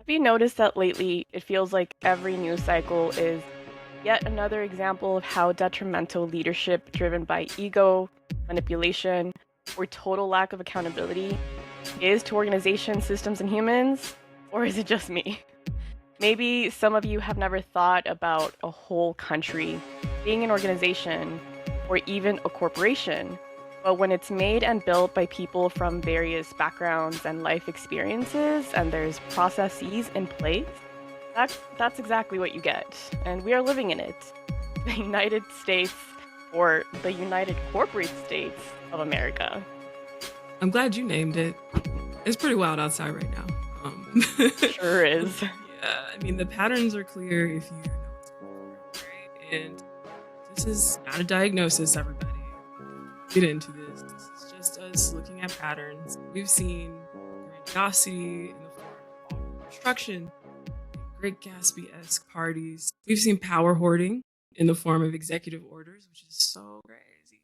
Have you noticed that lately it feels like every news cycle is yet another example of how detrimental leadership driven by ego, manipulation, or total lack of accountability is to organizations, systems, and humans? Or is it just me? Maybe some of you have never thought about a whole country being an organization or even a corporation, but when it's made and built by people from various backgrounds and life experiences, and there's processes in place, that's exactly what you get. And we are living in it. The United States, or the United Corporate States of America. I'm glad you named it. It's pretty wild outside right now. Sure is. Yeah, I mean, the patterns are clear if you know what's going on, right? And this is not a diagnosis, everybody. Get into this. This is just us looking at patterns. We've seen grandiosity in the form of all construction, Great Gatsby-esque parties. We've seen power hoarding in the form of executive orders, which is so crazy.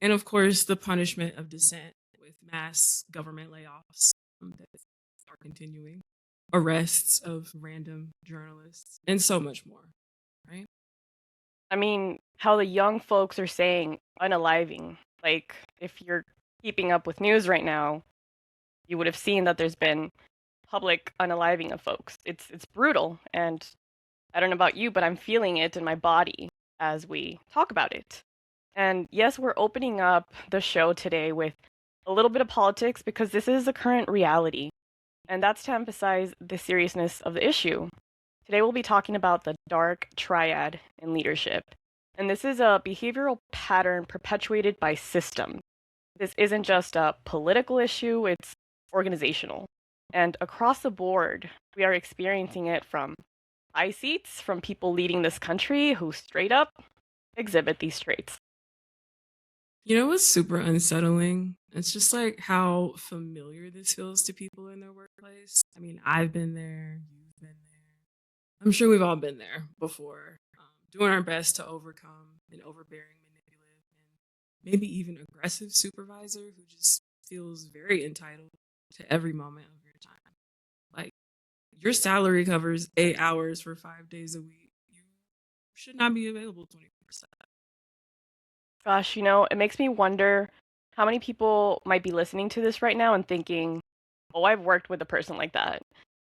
And of course, the punishment of dissent with mass government layoffs that are continuing, arrests of random journalists, and so much more, right? I mean, how the young folks are saying unaliving. Like, if you're keeping up with news right now, you would have seen that there's been public unaliving of folks. It's brutal, and I don't know about you, but I'm feeling it in my body as we talk about it. And yes, we're opening up the show today with a little bit of politics because this is a current reality, and that's to emphasize the seriousness of the issue. Today we'll be talking about the Dark Triad in leadership. And this is a behavioral pattern perpetuated by systems. This isn't just a political issue, it's organizational. And across the board, we are experiencing it from high seats, from people leading this country who straight up exhibit these traits. You know what's super unsettling? It's just like how familiar this feels to people in their workplace. I mean, I've been there, you've been there. I'm sure we've all been there before, doing our best to overcome an overbearing, manipulative, and maybe even aggressive supervisor who just feels very entitled to every moment of your time. Like, your salary covers 8 hours for 5 days a week. You should not be available 24/7. Gosh, it makes me wonder how many people might be listening to this right now and thinking, oh, I've worked with a person like that.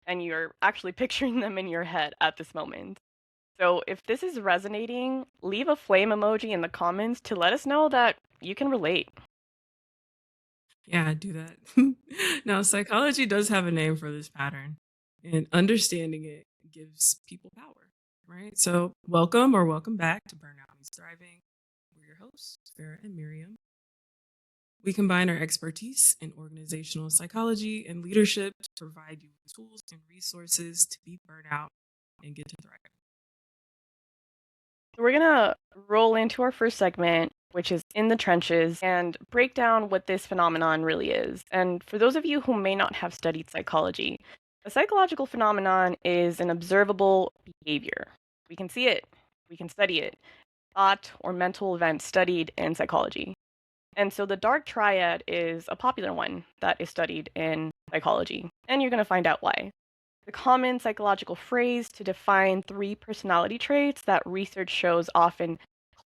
And you're actually picturing them in your head at this moment. So if this is resonating, leave a flame emoji in the comments to let us know that you can relate. Yeah, I do that. Now, psychology does have a name for this pattern, and understanding it gives people power, right? So, welcome back to Burnout is Thriving. We're your hosts, Farah and Miriam. We combine our expertise in organizational psychology and leadership to provide you with tools and resources to beat burnout and get to thriving. We're going to roll into our first segment, which is In the Trenches, and break down what this phenomenon really is. And for those of you who may not have studied psychology, a psychological phenomenon is an observable behavior. We can see it, we can study it, thought or mental event studied in psychology. And so the dark triad is a popular one that is studied in psychology, and you're going to find out why. The common psychological phrase to define three personality traits that research shows often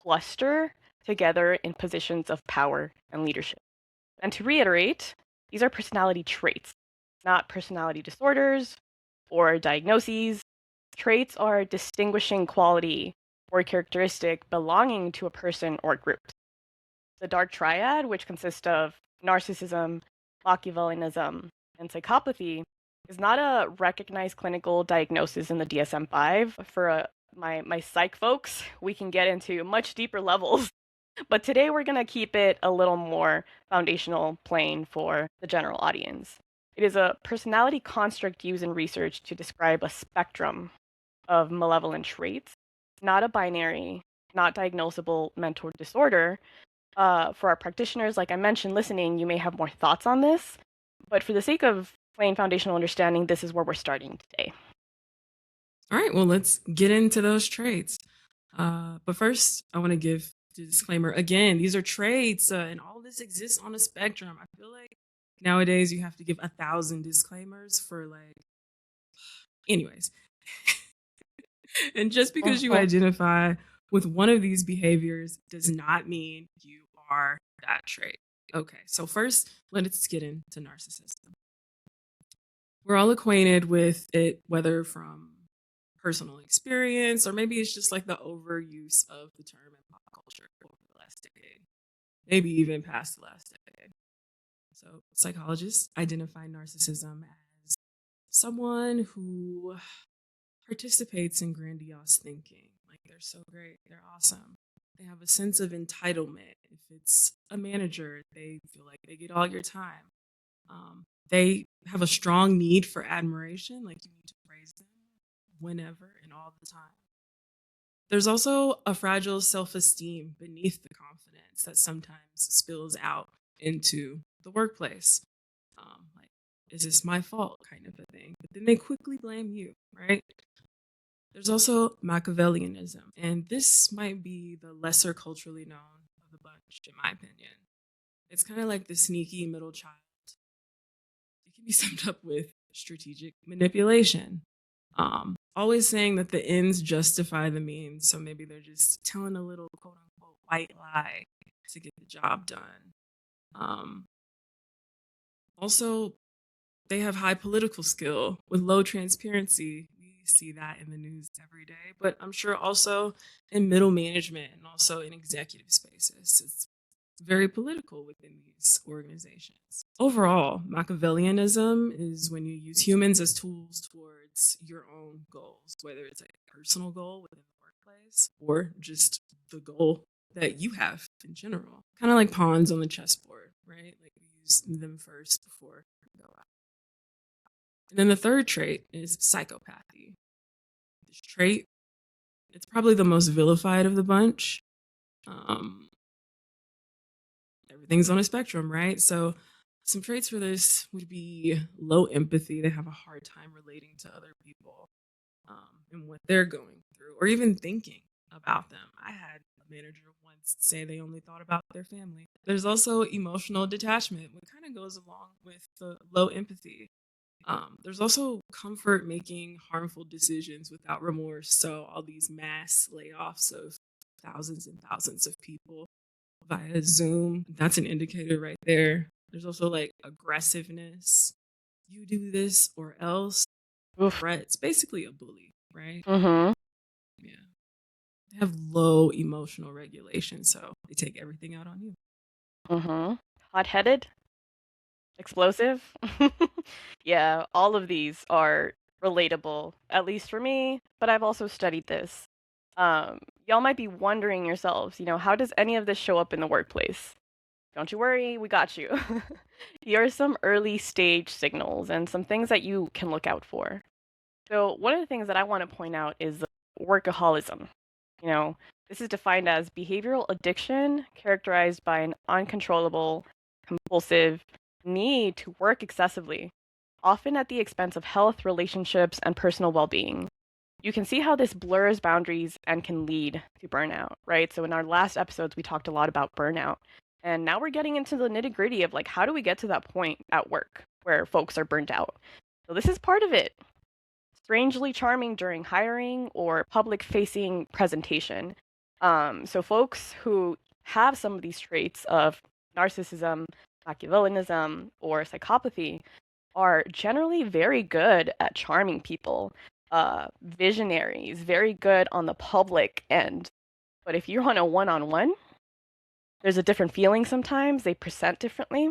cluster together in positions of power and leadership. And to reiterate, these are personality traits, not personality disorders or diagnoses. Traits are a distinguishing quality or characteristic belonging to a person or group. The dark triad, which consists of narcissism, Machiavellianism, and psychopathy, is not a recognized clinical diagnosis in the DSM-5. For my psych folks, we can get into much deeper levels. But today we're going to keep it a little more foundational, plain for the general audience. It is a personality construct used in research to describe a spectrum of malevolent traits, not a binary, not diagnosable mental disorder. For our practitioners, like I mentioned, listening, you may have more thoughts on this, but for the sake of plain foundational understanding, this is where we're starting today. All right, well, let's get into those traits. But first, I want to give the disclaimer again. These are traits, and all this exists on a spectrum. I feel like nowadays you have to give 1,000 disclaimers for like Anyways, and just because you Mhm. identify with one of these behaviors does not mean you are that trait. Okay, so first, let's get into narcissism. We're all acquainted with it, whether from personal experience or maybe it's just like the overuse of the term in pop culture over the last decade, maybe even past the last decade. So, psychologists identify narcissism as someone who participates in grandiose thinking. Like they're so great, they're awesome. They have a sense of entitlement. If it's a manager, they feel like they get all your time. They have a strong need for admiration, like you need to praise them whenever and all the time. There's also a fragile self esteem beneath the confidence that sometimes spills out into the workplace. Like, is this my fault kind of a thing? But then they quickly blame you, right? There's also Machiavellianism, and this might be the lesser culturally known of the bunch, in my opinion. It's kind of like the sneaky middle child. It can be summed up with strategic manipulation. Always saying that the ends justify the means, so maybe they're just telling a little quote unquote white lie to get the job done. Um, Also, they have high political skill with low transparency. We see that in the news every day, but I'm sure also in middle management and also in executive spaces. It's very political within these organizations. Overall, Machiavellianism is when you use humans as tools towards your own goals, whether it's a personal goal within the workplace or just the goal that you have in general. Kind of like pawns on the chessboard, right? Like we use them first before we go out. And then the third trait is psychopathy. This trait, it's probably the most vilified of the bunch. Um, Everything's on a spectrum, right? So some traits for this would be low empathy. They have a hard time relating to other people and what they're going through or even thinking about them. I had a manager once say they only thought about their family. There's also emotional detachment, what kind of goes along with the low empathy. There's also comfort making harmful decisions without remorse. So all these mass layoffs of thousands and thousands of people via Zoom, that's an indicator right there. There's also like aggressiveness. You do this or else. Oof. Threats, basically a bully, right? Mhm. Yeah. They have low emotional regulation, so they take everything out on you. Mhm. Hot-headed, explosive. Yeah, all of these are relatable, at least for me, but I've also studied this. Y'all might be wondering yourselves, how does any of this show up in the workplace? Don't you worry, we got you. Here are some early stage signals and some things that you can look out for. So, one of the things that I want to point out is workaholism. You know, this is defined as behavioral addiction characterized by an uncontrollable, compulsive need to work excessively, often at the expense of health, relationships, and personal well being. You can see how this blurs boundaries and can lead to burnout, right? So, in our last episodes, we talked a lot about burnout. And now we're getting into the nitty gritty of like, how do we get to that point at work where folks are burnt out? So, this is part of it. Strangely charming during hiring or public facing presentation. So, folks who have some of these traits of narcissism, Machiavellianism, or psychopathy are generally very good at charming people, visionaries, very good on the public end. But if you're on a one on one, there's a different feeling sometimes. They present differently.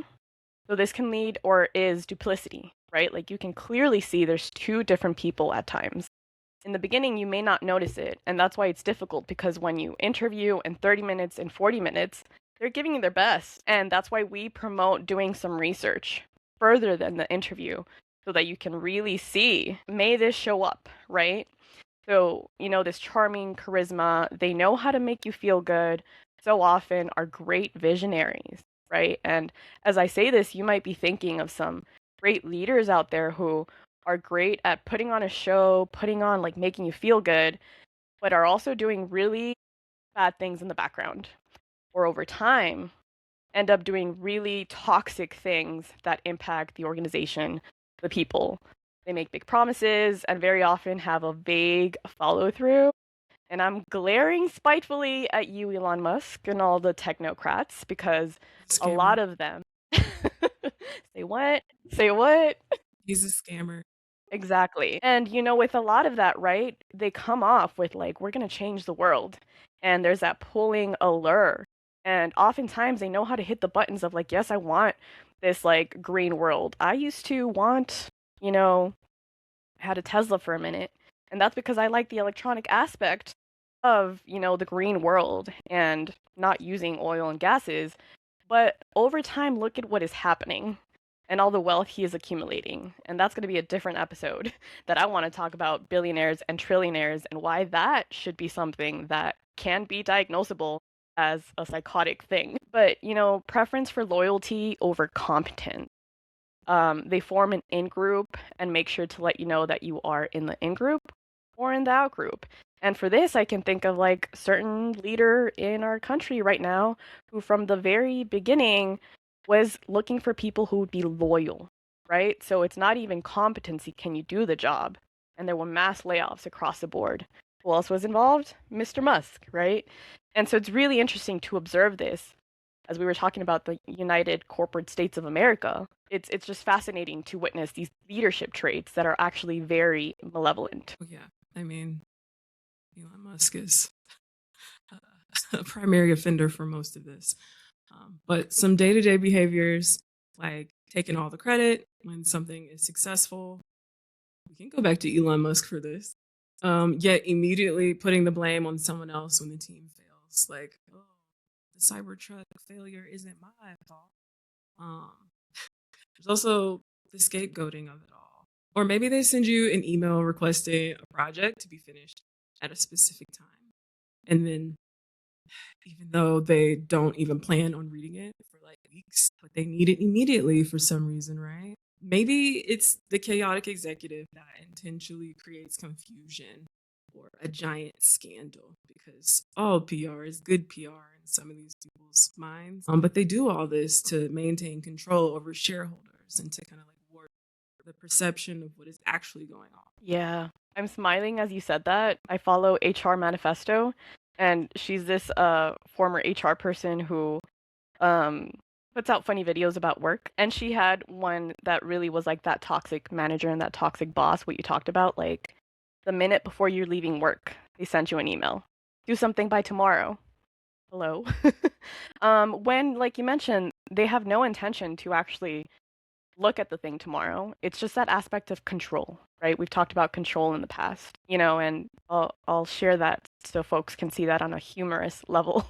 So this can lead or is duplicity, right? Like you can clearly see there's two different people at times. In the beginning, you may not notice it. And that's why it's difficult because when you interview in 30 minutes and 40 minutes, they're giving you their best. And that's why we promote doing some research further than the interview so that you can really see, may this show up, right? So, this charming charisma, they know how to make you feel good, so often are great visionaries, right? And as I say this, you might be thinking of some great leaders out there who are great at putting on a show, putting on like making you feel good, but are also doing really bad things in the background or over time end up doing really toxic things that impact the organization, the people. They make big promises and very often have a vague follow through. And I'm glaring spitefully at you, Elon Musk, and all the technocrats because a Scammer. lot of them say what? Say what? He's a scammer. Exactly. And with a lot of that, right, they come off with like, we're going to change the world. And there's that pulling allure. And oftentimes they know how to hit the buttons of like, yes, I want this like green world. I used to want, you know, I had a Tesla for a minute. And that's because I like the electronic aspect of, the green world and not using oil and gases. But over time, look at what is happening and all the wealth he is accumulating. And that's going to be a different episode that I want to talk about billionaires and trillionaires and why that should be something that can be diagnosable as a psychotic thing. But, preference for loyalty over competence. They form an in group and make sure to let you know that you are in the in group or in the out group. And for this, I can think of like certain leader in our country right now who, from the very beginning, was looking for people who would be loyal, right? So it's not even competency. Can you do the job? And there were mass layoffs across the board. Who else was involved? Mr. Musk, right? And so it's really interesting to observe this as we were talking about the United Corporate States of America. It's just fascinating to witness these leadership traits that are actually very malevolent. Oh, yeah. I mean, Elon Musk is a primary offender for most of this. But some day to day behaviors, like taking all the credit when something is successful, we can go back to Elon Musk for this. Yet immediately putting the blame on someone else when the team fails. Like, oh, the Cybertruck failure isn't my fault. Um, there's also the scapegoating of it all. Or maybe they send you an email requesting a project to be finished at a specific time. And then, even though they don't even plan on reading it for like weeks, but they need it immediately for some reason, right? Maybe it's the chaotic executive that intentionally creates confusion or a giant scandal because all PR is good PR in some of these people's minds. But they do all this to maintain control over shareholders and to kind of like warp the perception of what is actually going on. Yeah. I'm smiling as you said that. I follow HR Manifesto, and she's this former HR person who um puts out funny videos about work. And she had one that really was like that toxic manager and that toxic boss, what you talked about, like the minute before you're leaving work, they sent you an email. Do something by tomorrow. Hello. When, like you mentioned, they have no intention to actually look at the thing tomorrow. It's just that aspect of control, right? We've talked about control in the past, and I'll share that so folks can see that on a humorous level.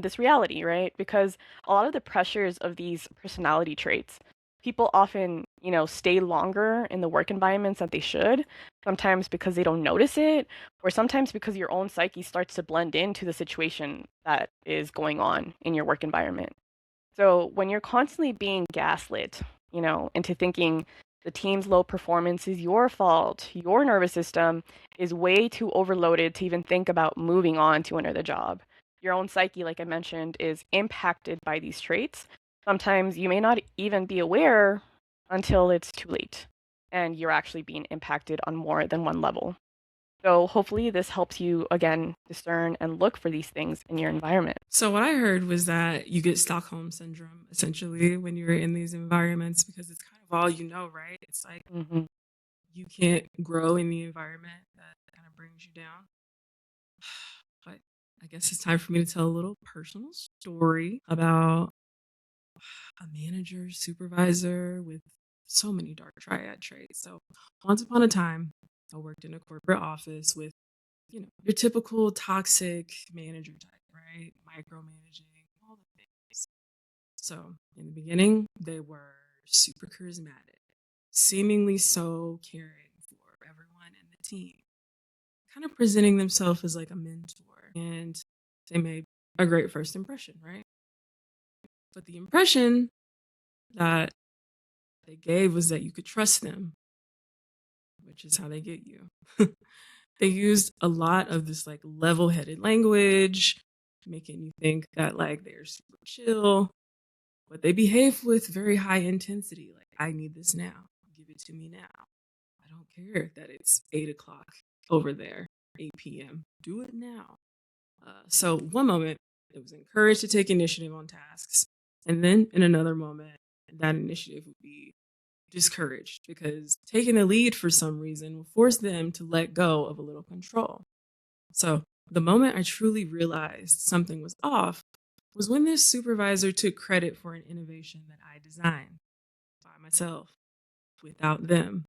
This reality, right? Because a lot of the pressures of these personality traits, people often, stay longer in the work environments that they should, sometimes because they don't notice it, or sometimes because your own psyche starts to blend into the situation that is going on in your work environment. So when you're constantly being gaslit, into thinking the team's low performance is your fault, your nervous system is way too overloaded to even think about moving on to another job. Your own psyche, like I mentioned, is impacted by these traits. Sometimes you may not even be aware until it's too late and you're actually being impacted on more than one level. So hopefully this helps you again discern and look for these things in your environment. So what I heard was that you get Stockholm syndrome essentially when you're in these environments because it's kind of all you know, right? It's like you can't grow in the environment that kind of brings you down. But I guess it's time for me to tell a little personal story about a manager, supervisor with so many dark triad traits. So once upon a time, I worked in a corporate office with, your typical toxic manager type, right? Micromanaging, all the things. So in the beginning, they were super charismatic, seemingly so caring for everyone in the team, kind of presenting themselves as like a mentor. And they made a great first impression, right? But the impression that they gave was that you could trust them, which is how they get you. They used a lot of this like level-headed language, making you think that like they're super chill, but they behave with very high intensity. Like, I need this now. Give it to me now. care that it's 8 o'clock over there, 8 p.m. Do it now. So one moment it was encouraged to take initiative on tasks. And then in another moment, that initiative would be discouraged because taking the lead for some reason will force them to let go of a little control. So the moment I truly realized something was off was when this supervisor took credit for an innovation that I designed by myself without them.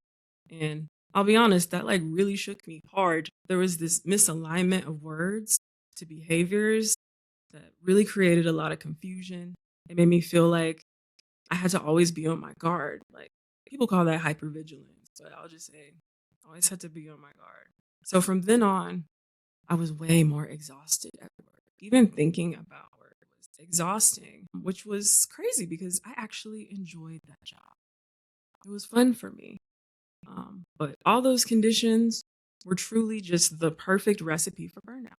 And I'll be honest, that like really shook me hard. There was this misalignment of words to behaviors that really created a lot of confusion. It made me feel like I had to always be on my guard. Like people call that hypervigilance, but I'll just say I always had to be on my guard. So from then on, I was way more exhausted at work. Even thinking about work was exhausting, which was crazy because I actually enjoyed that job. It was fun for me. But all those conditions were truly just the perfect recipe for burnout.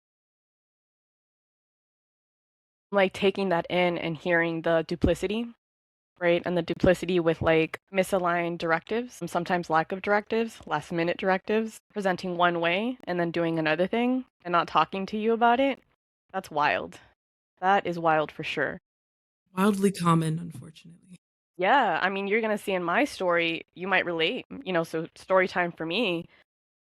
Like taking that in and hearing the duplicity, right? And the duplicity with like misaligned directives, and sometimes lack of directives, last minute directives, presenting one way and then doing another thing and not talking to you about it. That's wild. That is wild for sure. Wildly common, unfortunately. Yeah, I mean, you're gonna see in my story, you might relate, so story time for me,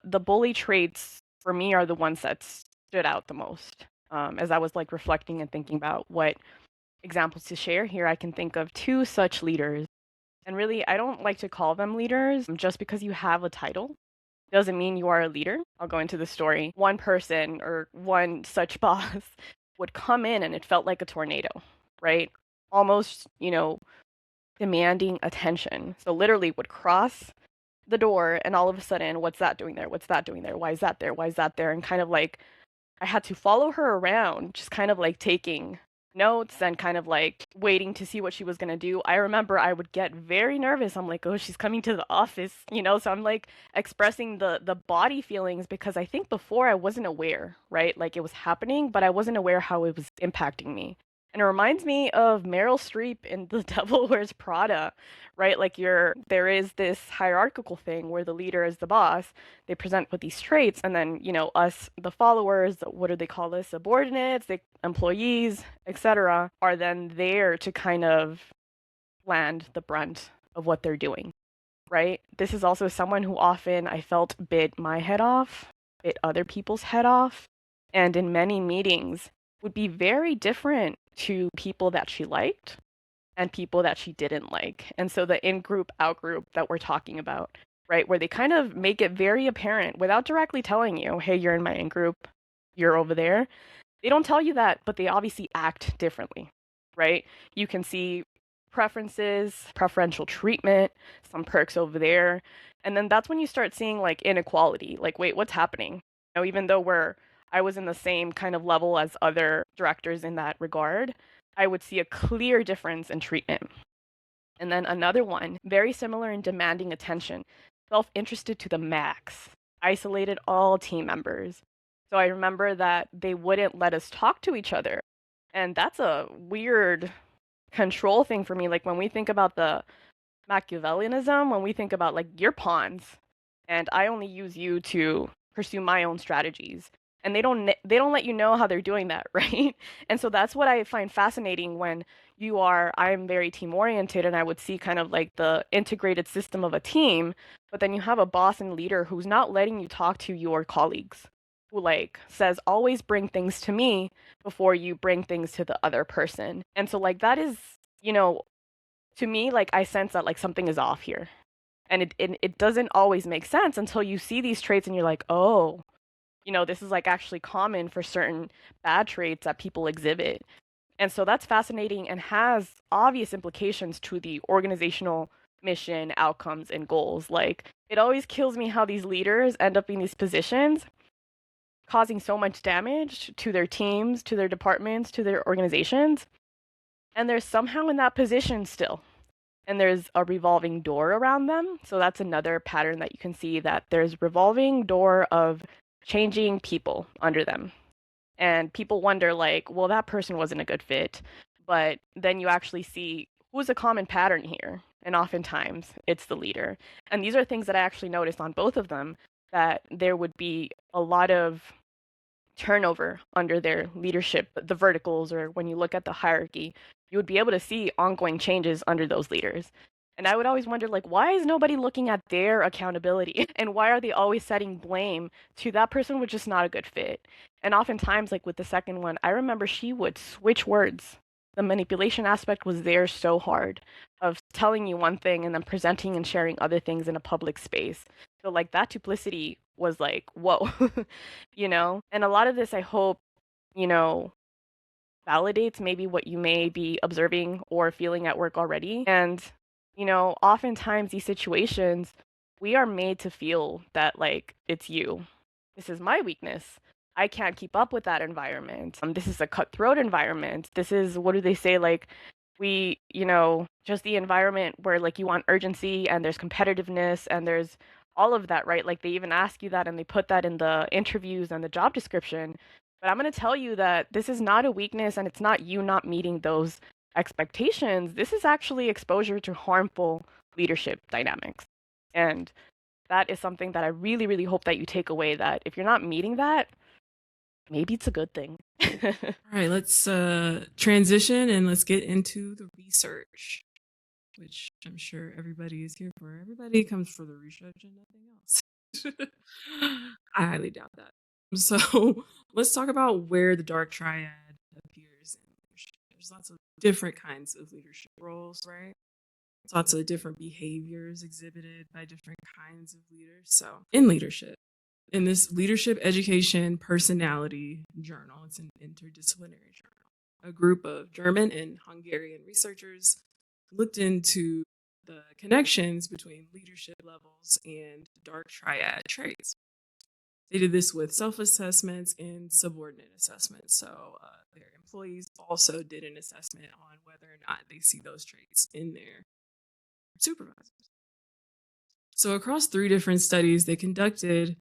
the bully traits for me are the ones that stood out the most. As I was like reflecting and thinking about what examples to share here, I can think of two such leaders. And really, I don't like to call them leaders. Just because you have a title doesn't mean you are a leader. I'll go into the story. One person or one such boss would come in and it felt like a tornado, right? Almost, demanding attention. So literally would cross the door and all of a sudden, what's that doing there? What's that doing there? Why is that there? Why is that there? And kind of like I had to follow her around, just kind of like taking notes and kind of like waiting to see what she was going to do. I remember I would get very nervous. I'm like, "Oh, she's coming to the office." So I'm like expressing the body feelings because I think before I wasn't aware, right? Like it was happening, but I wasn't aware how it was impacting me. And it reminds me of Meryl Streep in The Devil Wears Prada, right? Like there is this hierarchical thing where the leader is the boss. They present with these traits, and then us, the followers, what do they call this? Subordinates, the employees, etc., are then there to kind of land the brunt of what they're doing, right? This is also someone who often I felt bit my head off, bit other people's head off, and in many meetings would be very different to people that she liked and people that she didn't like. And so the in-group, out-group that we're talking about, right, where they kind of make it very apparent without directly telling you, hey, you're in my in-group, you're over there. They don't tell you that, but they obviously act differently, right? You can see preferences, preferential treatment, some perks over there. And then that's when you start seeing like inequality. Like, wait, what's happening? Even though I was in the same kind of level as other directors in that regard, I would see a clear difference in treatment. And then another one, very similar in demanding attention, self-interested to the max, isolated all team members. So I remember that they wouldn't let us talk to each other. And that's a weird control thing for me. Like when we think about the Machiavellianism, when we think about like you're pawns and I only use you to pursue my own strategies. And they don't let you know how they're doing that, right? And so that's what I find fascinating when I'm very team oriented and I would see kind of like the integrated system of a team, but then you have a boss and leader who's not letting you talk to your colleagues, who like says always bring things to me before you bring things to the other person. And so like that is, to me, like I sense that like something is off here. And it doesn't always make sense until you see these traits and you're like, oh, this is like actually common for certain bad traits that people exhibit. And so that's fascinating and has obvious implications to the organizational mission, outcomes, and goals. Like, it always kills me how these leaders end up in these positions, causing so much damage to their teams, to their departments, to their organizations. And they're somehow in that position still. And there's a revolving door around them. So that's another pattern that you can see, that there's revolving door of changing people under them. And people wonder like, well, that person wasn't a good fit. But then you actually see who's a common pattern here. and oftentimes it's the leader. And these are things that I actually noticed on both of them, that there would be a lot of turnover under their leadership, the verticals, or when you look at the hierarchy, you would be able to see ongoing changes under those leaders. And I would always wonder, like, why is nobody looking at their accountability? And why are they always setting blame to that person was just not a good fit? And oftentimes, like with the second one, I remember she would switch words. The manipulation aspect was there so hard of telling you one thing and then presenting and sharing other things in a public space. So, like, that duplicity was like, whoa, you know? And a lot of this, I hope, you know, validates maybe what you may be observing or feeling at work already. And, you know, oftentimes these situations, we are made to feel that, like, it's you. This is my weakness. I can't keep up with that environment. This is a cutthroat environment. This is, what do they say? Like, we, you know, just the environment where, like, you want urgency and there's competitiveness and there's all of that, right? Like, they even ask you that and they put that in the interviews and the job description. But I'm going to tell you that this is not a weakness and it's not you not meeting those expectations. This is actually exposure to harmful leadership dynamics. And that is something that I really, really hope that you take away, that if you're not meeting that, maybe it's a good thing. All right, let's transition and let's get into the research, which I'm sure everybody is here for. Everybody comes for the research and nothing else. I highly doubt that. So let's talk about where the Dark Triad appears in leadership. There's lots of different kinds of leadership roles, right? Lots of different behaviors exhibited by different kinds of leaders. So in leadership, in this leadership education personality journal, it's an interdisciplinary journal, a group of German and Hungarian researchers looked into the connections between leadership levels and dark triad traits. They did this with self-assessments and subordinate assessments. So their employees also did an assessment on whether or not they see those traits in their supervisors. So across 3 different studies they conducted,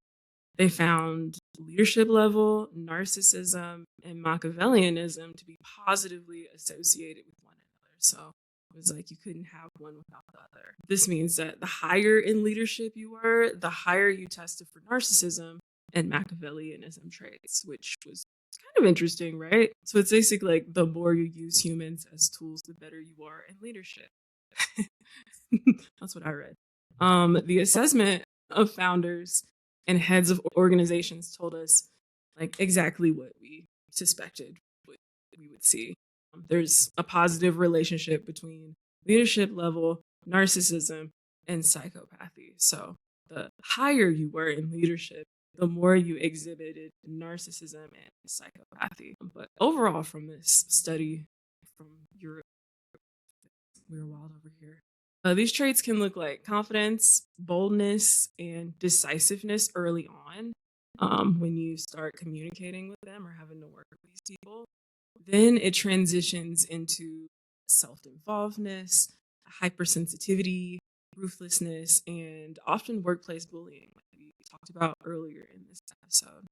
they found leadership level, narcissism, and Machiavellianism to be positively associated with one another. So it was like you couldn't have one without the other. This means that the higher in leadership you were, the higher you tested for narcissism and Machiavellianism traits, which was kind of interesting, right? So it's basically like the more you use humans as tools, the better you are in leadership. That's what I read. The assessment of founders and heads of organizations told us like exactly what we suspected we would see. There's a positive relationship between leadership level, narcissism, and psychopathy. So the higher you were in leadership, the more you exhibited narcissism and psychopathy. But overall, from this study from Europe, we were wild over here. These traits can look like confidence, boldness, and decisiveness early on when you start communicating with them or having to work with these people. Then it transitions into self-involvedness, hypersensitivity, ruthlessness, and often workplace bullying, like we talked about earlier in this episode.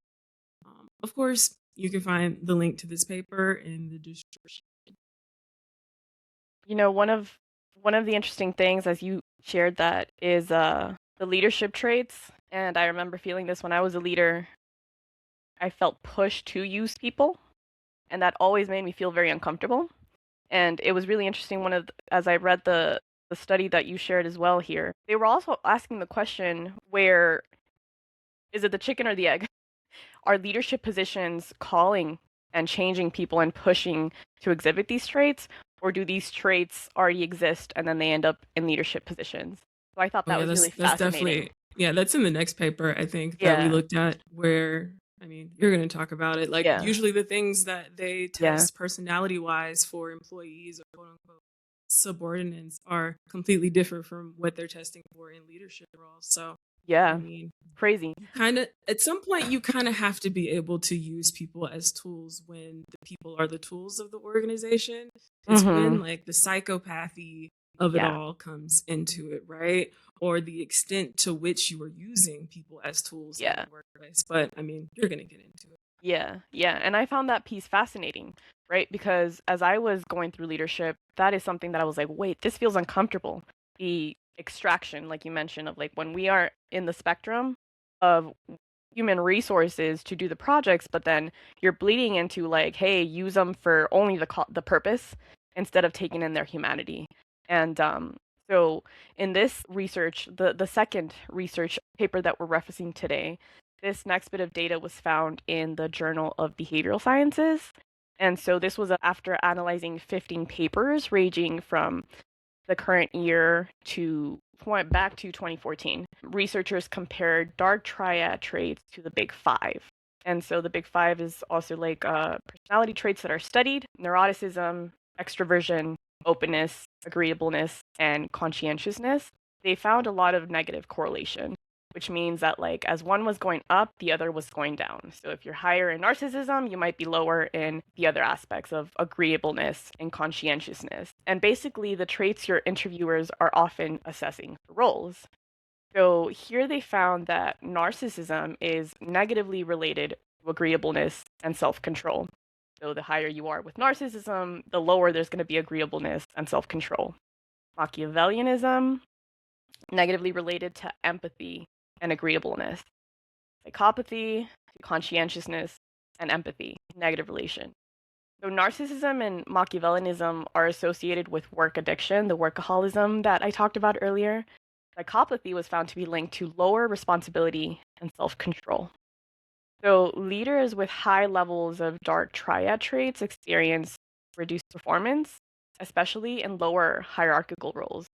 Of course, you can find the link to this paper in the description. You know, one of the interesting things, as you shared that, is the leadership traits. And I remember feeling this when I was a leader. I felt pushed to use people, and that always made me feel very uncomfortable. And it was really interesting. As I read the study that you shared as well here, they were also asking the question, where is it, the chicken or the egg? Are leadership positions calling and changing people and pushing to exhibit these traits, or do these traits already exist and then they end up in leadership positions? So I thought that was really fascinating. That's in the next paper, I think, that we looked at, where, I mean, you're going to talk about it. Like, usually the things that they test personality-wise for employees or quote-unquote subordinates are completely different from what they're testing for in leadership roles. So, I mean, crazy. Kind of, at some point, you kind of have to be able to use people as tools when the people are the tools of the organization. It's when, like, the psychopathy of it all comes into it, right? Or the extent to which you are using people as tools in the workplace. But, I mean, you're going to get into it. Yeah. And I found that piece fascinating, right? Because as I was going through leadership, that is something that I was like, wait, this feels uncomfortable. the extraction, like you mentioned, of like when we are in the spectrum of human resources to do the projects, but then you're bleeding into like, hey, use them for only the purpose instead of taking in their humanity. And so in this research, the second research paper that we're referencing today, this next bit of data was found in the Journal of Behavioral Sciences. And so this was after analyzing 15 papers ranging from the current year to back to 2014. Researchers compared dark triad traits to the big five. And so the big five is also like personality traits that are studied: neuroticism, extroversion, openness, agreeableness, and conscientiousness. They found a lot of negative correlation, which means that like as one was going up, the other was going down. So if you're higher in narcissism, you might be lower in the other aspects of agreeableness and conscientiousness. And basically the traits your interviewers are often assessing for roles. So here they found that narcissism is negatively related to agreeableness and self-control. So the higher you are with narcissism, the lower there's going to be agreeableness and self-control. Machiavellianism, negatively related to empathy and agreeableness. Psychopathy, conscientiousness, and empathy, negative relation. So narcissism and Machiavellianism are associated with work addiction, the workaholism that I talked about earlier. Psychopathy was found to be linked to lower responsibility and self-control. So leaders with high levels of dark triad traits experience reduced performance, especially in lower hierarchical roles.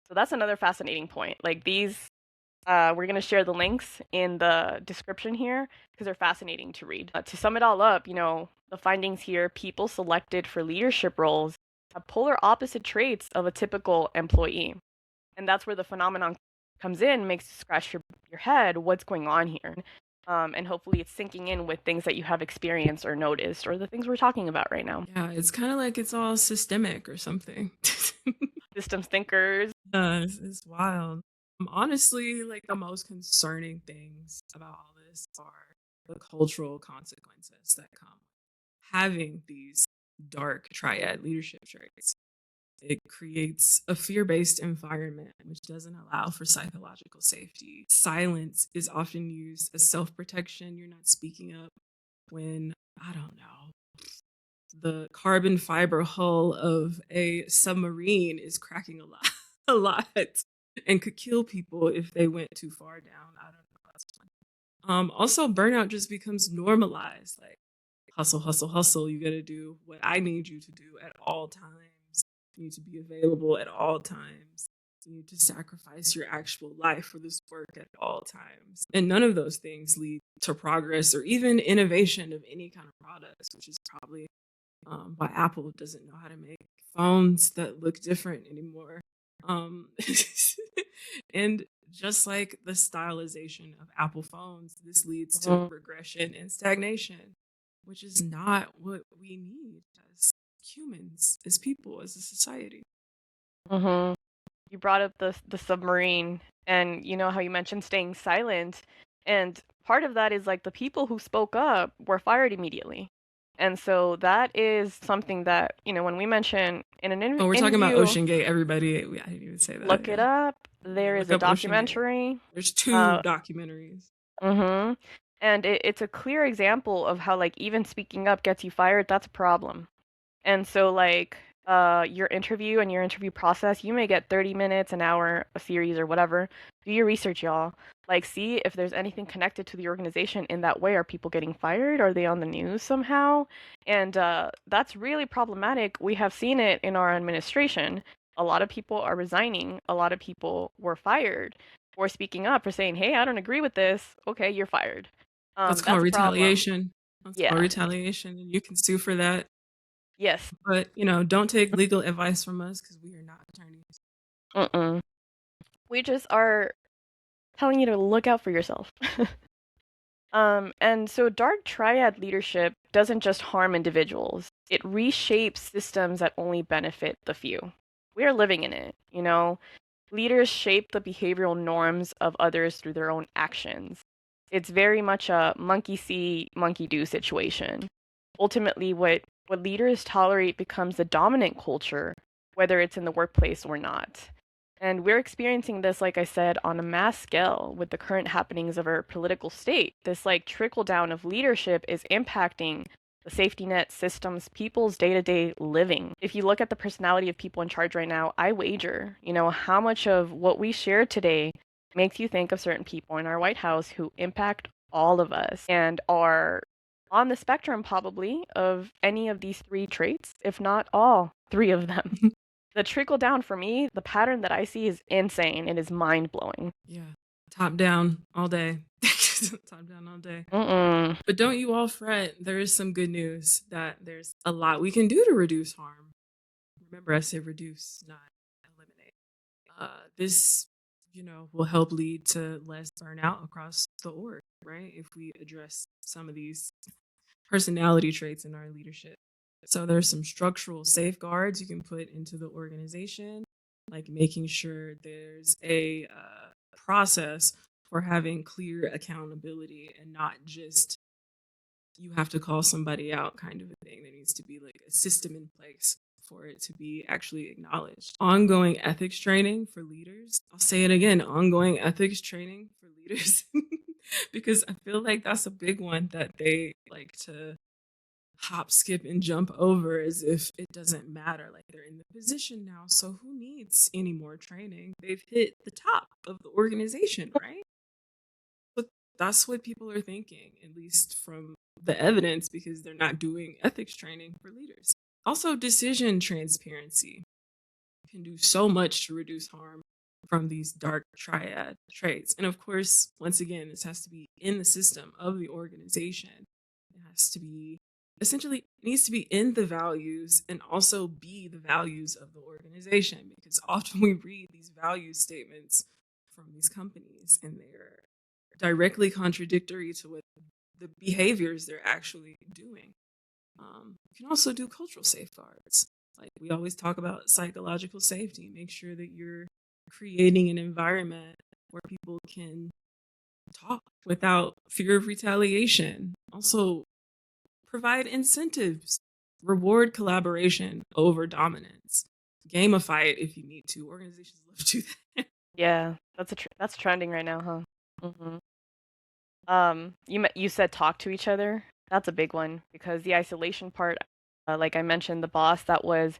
So that's another fascinating point. Like these, we're going to share the links in the description here because they're fascinating to read. To sum it all up, the findings here: people selected for leadership roles have polar opposite traits of a typical employee. And that's where the phenomenon comes in, makes you scratch your head. What's going on here? And hopefully it's sinking in with things that you have experienced or noticed, or the things we're talking about right now. Yeah, it's kind of like it's all systemic or something. Systems thinkers. It's wild. Honestly, like the most concerning things about all this are the cultural consequences that come having these dark triad leadership traits. It creates a fear-based environment which doesn't allow for psychological safety. Silence is often used as self-protection. You're not speaking up when, I don't know, the carbon fiber hull of a submarine is cracking a lot, a lot, and could kill people if they went too far down. I don't know. That's funny. Also, burnout just becomes normalized. Like hustle, hustle, hustle. You got to do what I need you to do at all times. You need to be available at all times. You need to sacrifice your actual life for this work at all times. And none of those things lead to progress or even innovation of any kind of products, which is probably why Apple doesn't know how to make phones that look different anymore. And just like the stylization of Apple phones, this leads to regression and stagnation, which is not what we need as humans, as people, as a society. Mm-hmm. You brought up the submarine, and you know how you mentioned staying silent, and part of that is like the people who spoke up were fired immediately. And so that is something that, when we mention in an Oh, we're talking about interview, Ocean Gate, everybody. I didn't even say that. look it up. There is Look a up Ocean Gate. documentary. There's 2 documentaries. Mm-hmm. And it's a clear example of how like even speaking up gets you fired. That's a problem. And so like your interview and your interview process, you may get 30 minutes, an hour, a series or whatever. Do your research, y'all. Like see if there's anything connected to the organization in that way. Are people getting fired? Are they on the news somehow? And that's really problematic. We have seen it in our administration. A lot of people are resigning. A lot of people were fired for speaking up, for saying, hey, I don't agree with this. Okay, you're fired. That's called retaliation. That's called retaliation, and you can sue for that. Yes. But, don't take legal advice from us because we are not attorneys. We just are telling you to look out for yourself. And so dark triad leadership doesn't just harm individuals. It reshapes systems that only benefit the few. We are living in it, Leaders shape the behavioral norms of others through their own actions. It's very much a monkey see, monkey do situation. Ultimately, what leaders tolerate becomes the dominant culture, whether it's in the workplace or not. And we're experiencing this, like I said, on a mass scale with the current happenings of our political state. This like trickle down of leadership is impacting the safety net systems, people's day-to-day living. If you look at the personality of people in charge right now, I wager, how much of what we share today makes you think of certain people in our White House who impact all of us and are on the spectrum probably of any of these three traits, if not all three of them. The trickle down for me, the pattern that I see is insane. It is mind blowing. Yeah. Top down all day. Top down all day. Mm-mm. But don't you all fret. There is some good news that there's a lot we can do to reduce harm. Remember, I said reduce, not eliminate. This, will help lead to less burnout across the org, right? If we address some of these personality traits in our leadership. So there's some structural safeguards you can put into the organization, like making sure there's a process for having clear accountability and not just you have to call somebody out kind of a thing. There needs to be like a system in place for it to be actually acknowledged. Ongoing ethics training for leaders. I'll say it again, ongoing ethics training for leaders. Because I feel like that's a big one that they like to hop, skip, and jump over as if it doesn't matter. Like they're in the position now, so who needs any more training? They've hit the top of the organization, right? But that's what people are thinking, at least from the evidence, because they're not doing ethics training for leaders. Also, decision transparency can do so much to reduce harm from these dark triad traits. And of course, once again, this has to be in the system of the organization. It has to be essentially needs to be in the values and also be the values of the organization, because often we read these value statements from these companies and they're directly contradictory to what the behaviors they're actually doing. You can also do cultural safeguards. Like we always talk about psychological safety. Make sure that you're creating an environment where people can talk without fear of retaliation. Also, provide incentives, reward collaboration over dominance. Gamify it if you need to. Organizations love to do that. Yeah, that's trending right now, huh? You said talk to each other. That's a big one because the isolation part, like I mentioned, the boss that was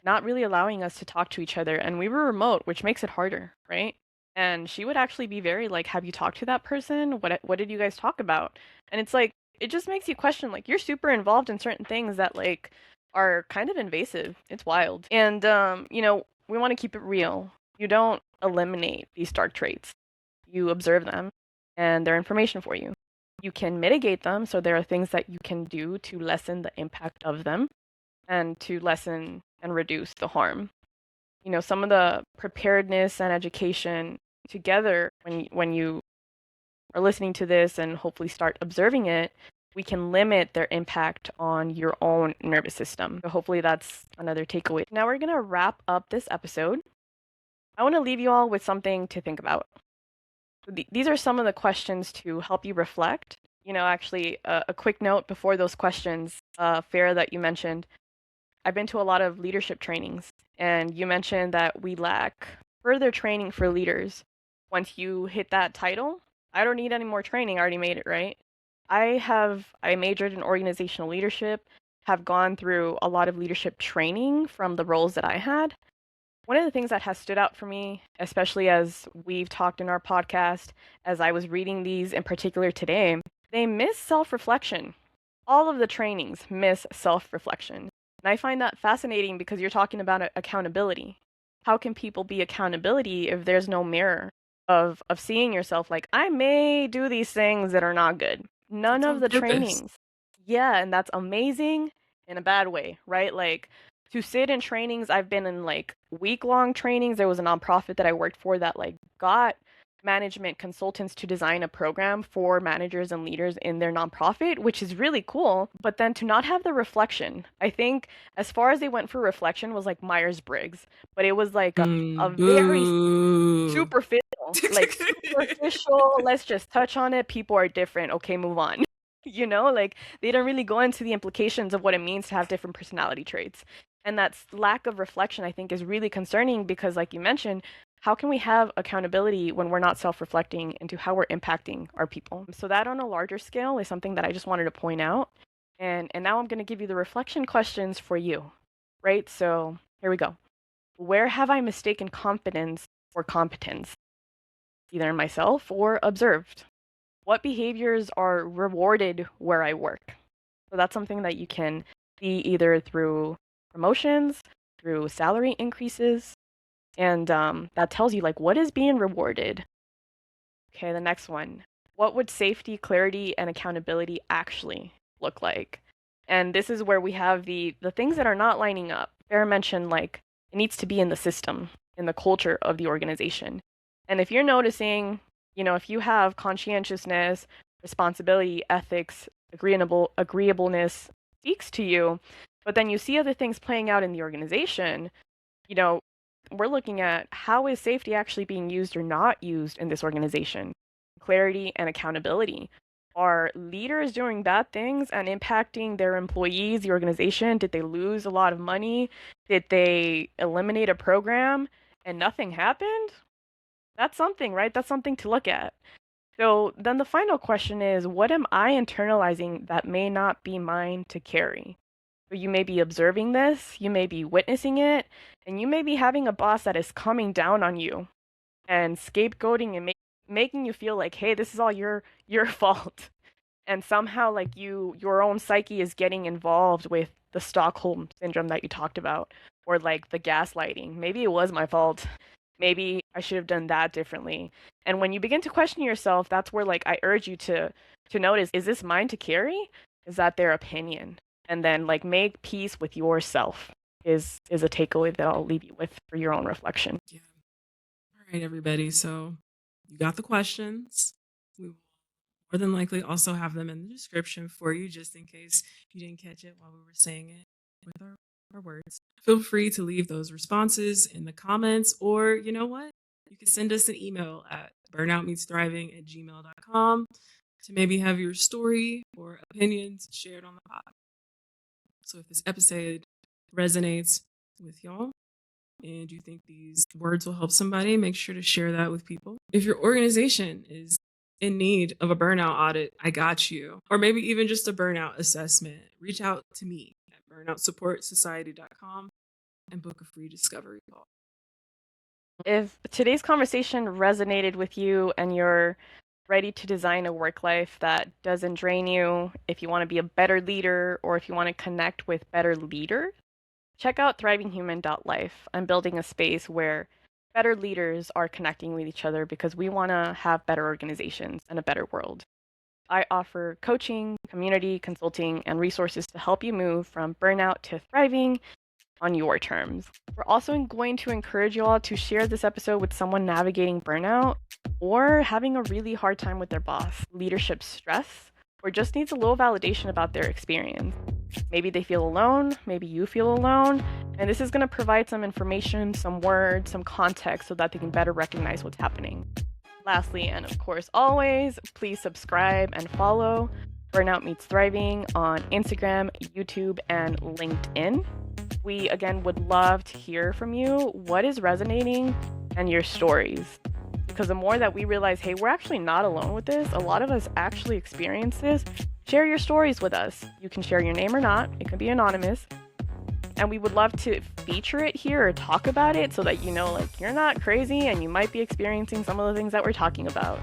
not really allowing us to talk to each other, and we were remote, which makes it harder, right? And she would actually be very like, "Have you talked to that person? What did you guys talk about?" And it's like it just makes you question like you're super involved in certain things that like are kind of invasive. It's wild. And we want to keep it real. You don't eliminate these dark traits. You observe them and they're information for you. You can mitigate them, so there are things that you can do to lessen the impact of them and to lessen and reduce the harm. Some of the preparedness and education together when you are listening to this and hopefully start observing it, we can limit their impact on your own nervous system. So hopefully that's another takeaway. Now we're going to wrap up this episode. I want to leave you all with something to think about. These are some of the questions to help you reflect. Actually, a quick note before those questions, Farah, that you mentioned. I've been to a lot of leadership trainings, and you mentioned that we lack further training for leaders. Once you hit that title, I don't need any more training. I already made it, right? I majored in organizational leadership, have gone through a lot of leadership training from the roles that I had. One of the things that has stood out for me, especially as we've talked in our podcast, as I was reading these in particular today, they miss self-reflection. All of the trainings miss self-reflection. And I find that fascinating because you're talking about accountability. How can people be accountability if there's no mirror of seeing yourself like, I may do these things that are not good? None It's of on the purpose. trainings. Yeah, and that's amazing in a bad way, right? Like, to sit in trainings, I've been in like week-long trainings. There was a nonprofit that I worked for that like got management consultants to design a program for managers and leaders in their nonprofit, which is really cool. But then to not have the reflection, I think as far as they went for reflection was like Myers-Briggs, but it was like a very superficial, like superficial, let's just touch on it. People are different. Okay, move on. Like they don't really go into the implications of what it means to have different personality traits. And that lack of reflection, I think, is really concerning because, like you mentioned, how can we have accountability when we're not self-reflecting into how we're impacting our people? So that on a larger scale is something that I just wanted to point out. And now I'm going to give you the reflection questions for you, right? So here we go. Where have I mistaken confidence for competence, either in myself or observed? What behaviors are rewarded where I work? So that's something that you can see either through promotions, through salary increases, and that tells you like what is being rewarded. Okay, the next one. What would safety, clarity, and accountability actually look like? And this is where we have the things that are not lining up. Farah mentioned like it needs to be in the system, in the culture of the organization. And if you're noticing, if you have conscientiousness, responsibility, ethics, agreeableness speaks to you, but then you see other things playing out in the organization, you know, we're looking at how is safety actually being used or not used in this organization? Clarity and accountability. Are leaders doing bad things and impacting their employees, the organization? Did they lose a lot of money? Did they eliminate a program and nothing happened? That's something, right? That's something to look at. So then the final question is, what am I internalizing that may not be mine to carry? So you may be observing this, you may be witnessing it, and you may be having a boss that is coming down on you and scapegoating and making you feel like, hey, this is all your fault. And somehow like your own psyche is getting involved with the Stockholm syndrome that you talked about, or like the gaslighting. Maybe it was my fault. Maybe I should have done that differently. And when you begin to question yourself, that's where like I urge you to notice, is this mine to carry? Is that their opinion? And then like make peace with yourself is a takeaway that I'll leave you with for your own reflection. Yeah. All right, everybody. So you got the questions. We will more than likely also have them in the description for you, just in case you didn't catch it while we were saying it with our words. Feel free to leave those responses in the comments, or you know what? You can send us an email at burnoutmeansthriving@gmail.com to maybe have your story or opinions shared on the pod. So if this episode resonates with y'all and you think these words will help somebody, make sure to share that with people. If your organization is in need of a burnout audit, I got you. Or maybe even just a burnout assessment, reach out to me at burnoutsupportsociety.com and book a free discovery call. If today's conversation resonated with you and you're ready to design a work life that doesn't drain you, if you want to be a better leader or if you want to connect with better leaders, check out thrivinghuman.life. I'm building a space where better leaders are connecting with each other because we want to have better organizations and a better world. I offer coaching, community, consulting, and resources to help you move from burnout to thriving on your terms. We're also going to encourage you all to share this episode with someone navigating burnout or having a really hard time with their boss, leadership stress, or just needs a little validation about their experience. Maybe they feel alone, maybe you feel alone, and this is going to provide some information, some words, some context so that they can better recognize what's happening. Lastly, and of course always, please subscribe and follow Burnout Meets Thriving on Instagram, YouTube, and LinkedIn. We, again, would love to hear from you. What is resonating and your stories? Because the more that we realize, hey, we're actually not alone with this, a lot of us actually experience this, share your stories with us. You can share your name or not. It can be anonymous. And we would love to feature it here or talk about it so that you know, like, you're not crazy and you might be experiencing some of the things that we're talking about.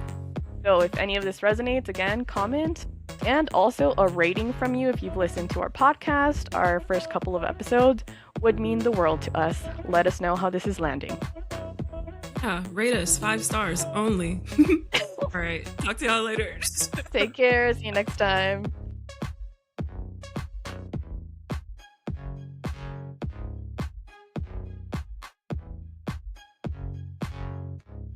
So if any of this resonates, again, comment. And also a rating from you if you've listened to our podcast, our first couple of episodes, would mean the world to us. Let us know how this is landing. Yeah, rate us 5 stars only. All right, talk to y'all later. Take care. See you next time.